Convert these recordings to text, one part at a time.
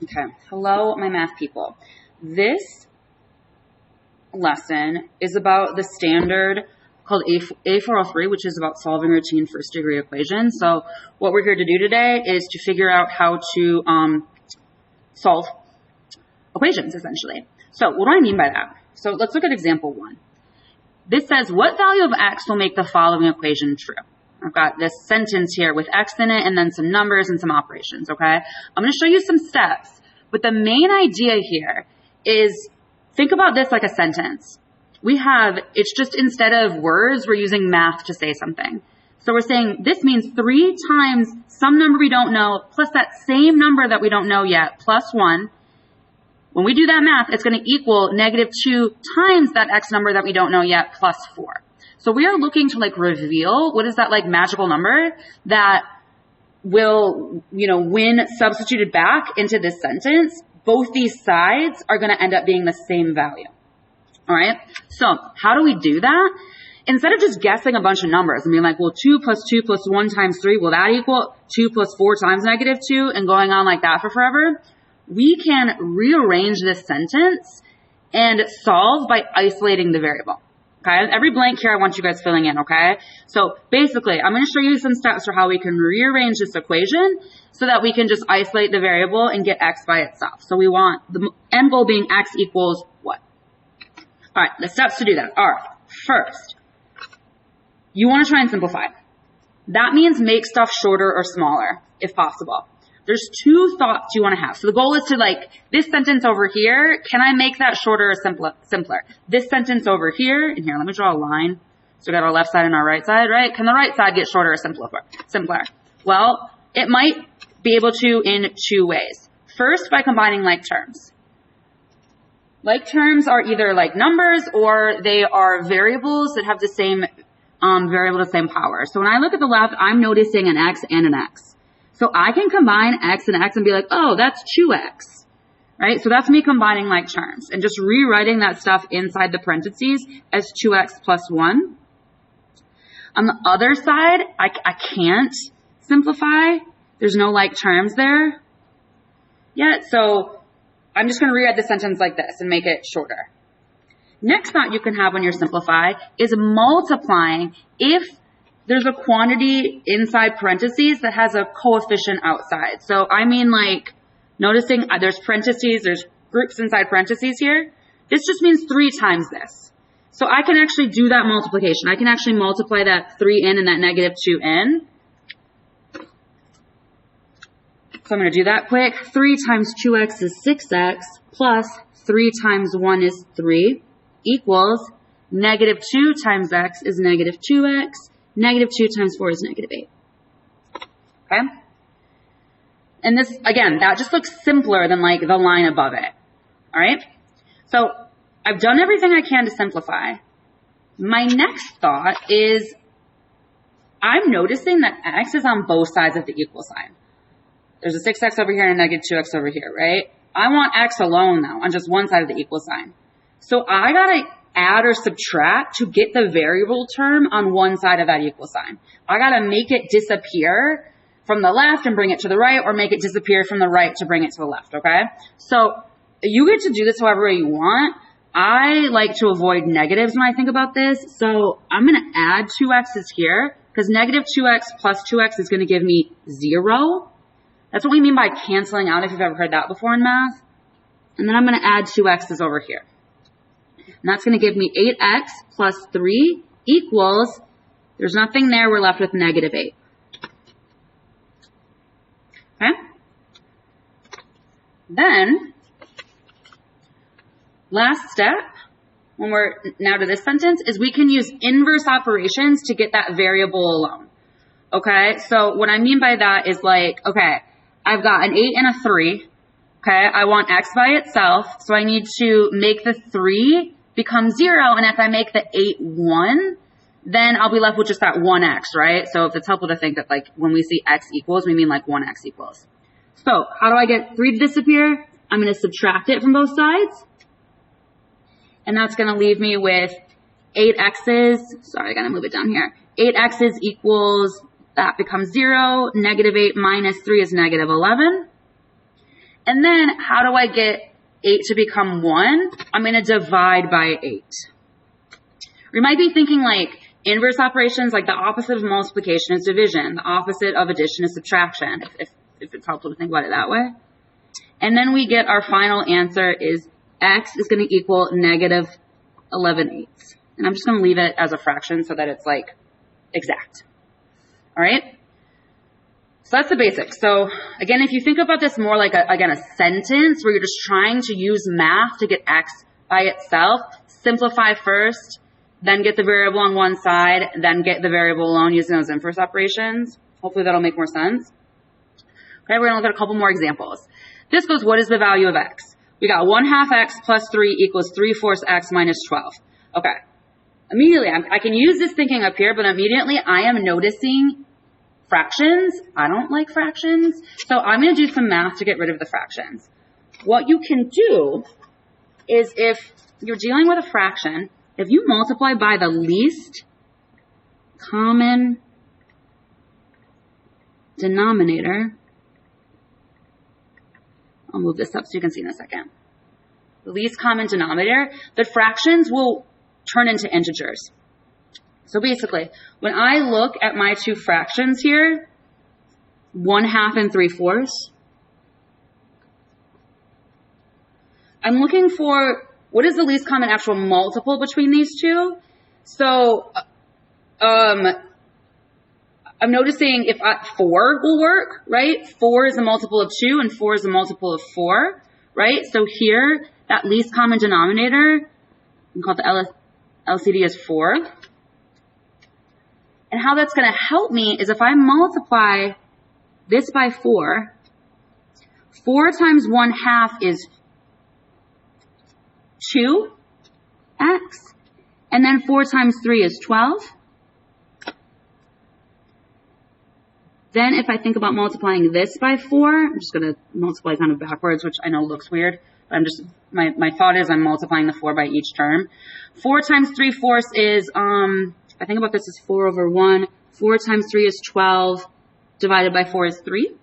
Okay, hello, my math people. This lesson is about the standard called A403, which is about solving routine first degree equations. So what we're here to do today is to figure out how to solve equations, essentially. So what do I mean by that? So let's look at example 1. This says, what value of x will make the following equation true? I've got this sentence here with x in it and then some numbers and some operations, okay? I'm going to show you some steps, but the main idea here is think about this like a sentence. It's just instead of words, we're using math to say something. So we're saying this means 3 times some number we don't know plus that same number that we don't know yet plus 1. When we do that math, it's going to equal -2 times that x number that we don't know yet plus 4. So we are looking to reveal what is that magical number that will, when substituted back into this sentence, both these sides are going to end up being the same value. All right. So how do we do that? Instead of just guessing a bunch of numbers and being like, well, 2 plus 2 plus 1 times 3, will that equal 2 plus 4 times -2 and going on like that for forever? We can rearrange this sentence and solve by isolating the variable. Okay, every blank here I want you guys filling in, okay? So basically, I'm going to show you some steps for how we can rearrange this equation so that we can just isolate the variable and get x by itself. So we want the end goal being x equals what? All right, the steps to do that are, first, you want to try and simplify. That means make stuff shorter or smaller, if possible. There's 2 thoughts you want to have. So the goal is to this sentence over here, can I make that shorter or simpler? This sentence over here, and here, let me draw a line. So we got our left side and our right side, right? Can the right side get shorter or simpler? Well, it might be able to in 2 ways. First, by combining like terms. Like terms are either like numbers or they are variables that have the same variable, the same power. So when I look at the left, I'm noticing an x and an x. So I can combine x and x and be like, oh, that's 2x, right? So that's me combining like terms and just rewriting that stuff inside the parentheses as 2x plus 1. On the other side, I can't simplify. There's no like terms there yet. So I'm just going to rewrite the sentence like this and make it shorter. Next thought you can have when you're simplifying is multiplying if there's a quantity inside parentheses that has a coefficient outside. So I mean noticing there's parentheses, there's groups inside parentheses here. This just means 3 times this. So I can actually do that multiplication. I can actually multiply that 3 in and that -2 in. So I'm going to do that quick. 3 times 2x is 6x plus 3 times 1 is 3 equals -2 times x is -2x. -2 times 4 is -8. Okay? And this, again, that just looks simpler than the line above it. All right? So I've done everything I can to simplify. My next thought is I'm noticing that x is on both sides of the equal sign. There's a 6x over here and a -2x over here, right? I want x alone, though, on just one side of the equal sign. So I got to add or subtract to get the variable term on one side of that equal sign. I got to make it disappear from the left and bring it to the right, or make it disappear from the right to bring it to the left, okay? So you get to do this however you want. I like to avoid negatives when I think about this, so I'm going to add 2x's here, because -2x plus 2x is going to give me 0. That's what we mean by canceling out, if you've ever heard that before in math. And then I'm going to add 2x's over here. And that's going to give me 8x plus 3 equals, there's nothing there, we're left with -8. Okay? Then, last step, when we're now to this sentence, is we can use inverse operations to get that variable alone. Okay? So what I mean by that is okay, I've got an 8 and a 3. Okay? I want x by itself, so I need to make the 3 become 0, and if I make the 8 1, then I'll be left with just that 1x, right? So if it's helpful to think that when we see x equals, we mean 1x equals. So how do I get 3 to disappear? I'm going to subtract it from both sides, and that's going to leave me with 8x's, sorry, I got to move it down here. 8x's equals, that becomes 0, -8 minus 3 is -11. And then how do I get 8 to become 1? I'm going to divide by 8. You might be thinking like inverse operations, like the opposite of multiplication is division. The opposite of addition is subtraction, if it's helpful to think about it that way. And then we get our final answer is x is going to equal negative 11/8. And I'm just going to leave it as a fraction so that it's like exact. All right? So that's the basics. So again, if you think about this more like, a sentence where you're just trying to use math to get x by itself, simplify first, then get the variable on one side, then get the variable alone using those inverse operations. Hopefully that'll make more sense. Okay, we're going to look at a couple more examples. This goes, what is the value of x? We got 1/2 x plus 3 equals 3/4 x minus 12. Okay. Immediately, I can use this thinking up here, but immediately I am noticing fractions. I don't like fractions. So I'm going to do some math to get rid of the fractions. What you can do is if you're dealing with a fraction, if you multiply by the least common denominator, I'll move this up so you can see in a second. The least common denominator, the fractions will turn into integers. So basically, when I look at my two fractions here, 1/2 and 3/4, I'm looking for what is the least common actual multiple between these two. So I'm noticing if 4 will work, right? 4 is a multiple of 2 and 4 is a multiple of 4, right? So here, that least common denominator, we call it the LCD as 4. And how that's going to help me is if I multiply this by 4, 4 times 1/2 is 2x, and then 4 times 3 is 12. Then if I think about multiplying this by 4, I'm just going to multiply kind of backwards, which I know looks weird. But I'm just, my thought is I'm multiplying the 4 by each term. 4 times 3/4 is, I think about this as 4 over 1. 4 times 3 is 12. Divided by 4 is 3.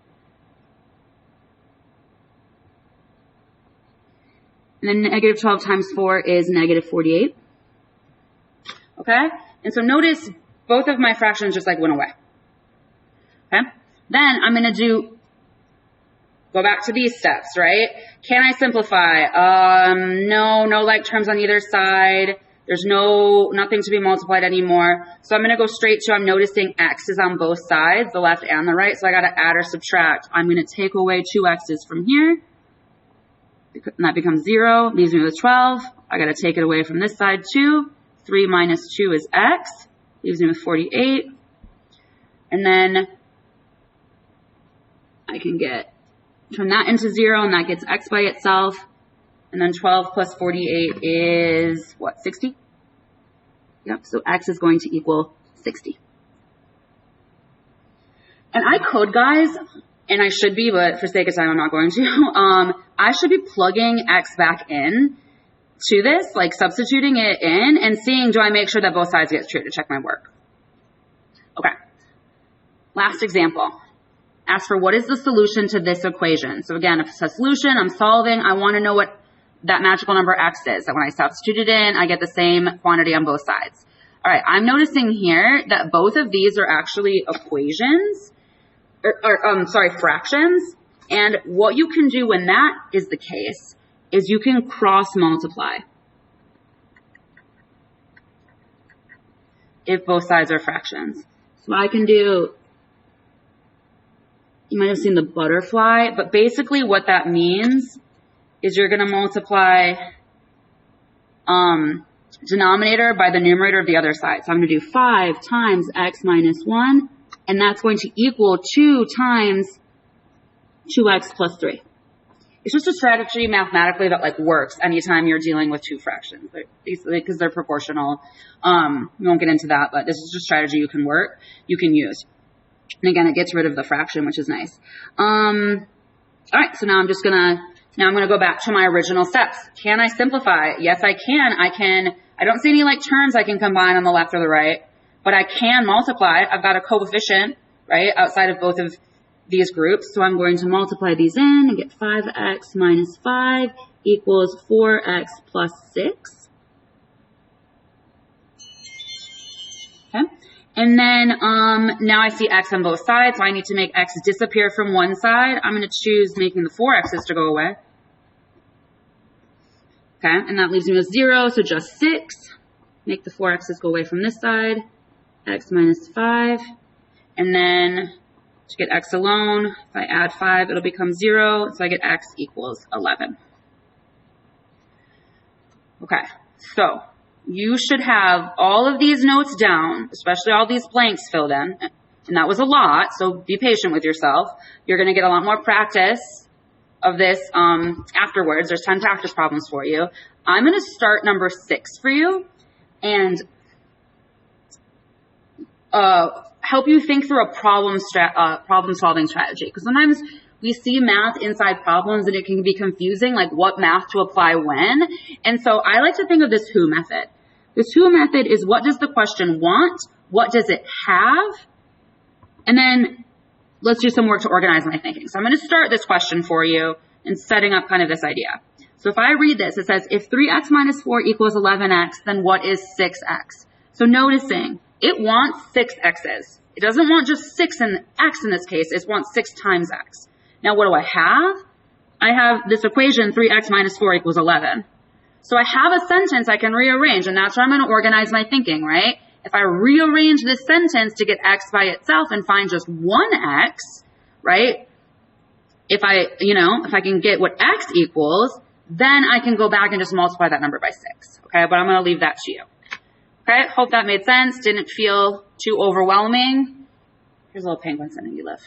And then negative 12 times 4 is negative 48. Okay? And so notice both of my fractions just like went away. Okay? Then I'm going to go back to these steps, right? Can I simplify? No like terms on either side. There's nothing to be multiplied anymore. So I'm going to go straight to, I'm noticing x is on both sides, the left and the right. So I got to add or subtract. I'm going to take away 2 x's from here. And that becomes 0, leaves me with 12. I got to take it away from this side too. 3 minus 2 is x, leaves me with 48. And then I can turn that into 0, and that gets x by itself. And then 12 plus 48 is, what, 60? Yep, so x is going to equal 60. And I could, guys, and I should be, but for sake of time, I'm not going to. I should be plugging x back in to this, like substituting it in and seeing, do I make sure that both sides get true to check my work? Okay. Last example. Ask for what is the solution to this equation. So again, if it's a solution, I'm solving, I want to know what that magical number x is. So when I substitute it in, I get the same quantity on both sides. All right, I'm noticing here that both of these are actually equations, fractions. And what you can do when that is the case is you can cross multiply if both sides are fractions. So I can do, you might have seen the butterfly, but basically what that means is you're going to multiply denominator by the numerator of the other side. So I'm going to do 5 times x minus 1, and that's going to equal 2 times 2x plus 3. It's just a strategy mathematically that like works anytime you're dealing with two fractions, because they're proportional. We won't get into that, but this is just a strategy you can use. And again, it gets rid of the fraction, which is nice. All right, so now I'm going to go back to my original steps. Can I simplify? Yes, I can. I don't see any like terms I can combine on the left or the right, but I can multiply. I've got a coefficient, right, outside of both of these groups. So I'm going to multiply these in and get 5x minus 5 equals 4x plus 6. Okay. And then now I see x on both sides, so I need to make x disappear from one side. I'm going to choose making the 4x's to go away. Okay, and that leaves me with 0, so just 6. Make the 4x's go away from this side. X minus 5. And then to get x alone, if I add 5, it'll become 0, so I get x equals 11. Okay, so you should have all of these notes down, especially all these blanks filled in. And that was a lot, so be patient with yourself. You're going to get a lot more practice of this afterwards. There's 10 practice problems for you. I'm going to start number 6 for you and help you think through a problem-solving strategy. Because sometimes we see math inside problems and it can be confusing, like what math to apply when. And so I like to think of this who method. This who method is, what does the question want? What does it have? And then let's do some work to organize my thinking. So I'm going to start this question for you and setting up kind of this idea. So if I read this, it says, if 3x minus 4 equals 11x, then what is 6x? So noticing, it wants 6 x's. It doesn't want just 6 and x in this case. It wants 6 times x. Now what do I have? I have this equation, 3x minus 4 equals 11. So I have a sentence I can rearrange, and that's where I'm going to organize my thinking, right? If I rearrange this sentence to get x by itself and find just one x, right? If I can get what x equals, then I can go back and just multiply that number by 6, okay? But I'm going to leave that to you. Okay, hope that made sense. Didn't feel too overwhelming. Here's a little penguin sending you love.